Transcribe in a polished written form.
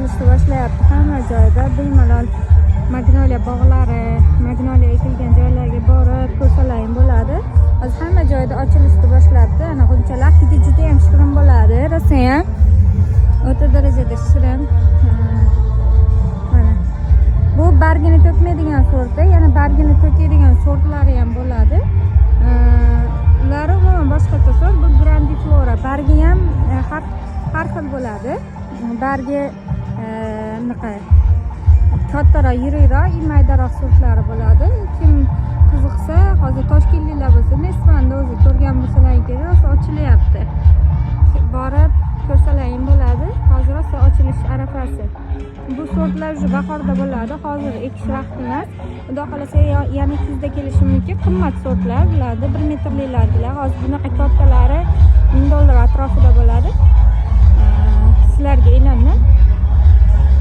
ochilishni boshlayapti hamma joyda. Bemalol magnoliya bog'lari, magnoliya ekilgan joylarga borib ko'rsalang bo'ladi. Hozir hamma joyda ochilishni boshlabdi. Ana bunchalar hidi juda ham shirin bo'ladi. Rosa ham o'ta darajada shirin. Mana bu bargini to'kmaydigan sorti, yana bargini to'kadigan sortlari ham bo'ladi. Ular umuman boshqacha sort. Bu grandiflora. Bargi ham har xil bo'ladi. Bargi kattaroq, yirikroq, maydaroq sortlari bo'ladi. Kim qiziqsa, hozir toshkentliklar bo'lsa, Nesvanda o'zi ko'rgan bo'lsalar kerak, rosa ochilyapti. Borib ko'rsalang bo'ladi. Hozir rosa ochilish arafasi. Bu sortlar уже bahorda bo'ladi. Hozir ekish vaqti emas. Xudo xolasa yana kuzda kelishi mumkin. Qimmat sortlar bo'ladi. 1 metrliklar. Hozir bunaqa kattalari $1000 atrofida bo'ladi.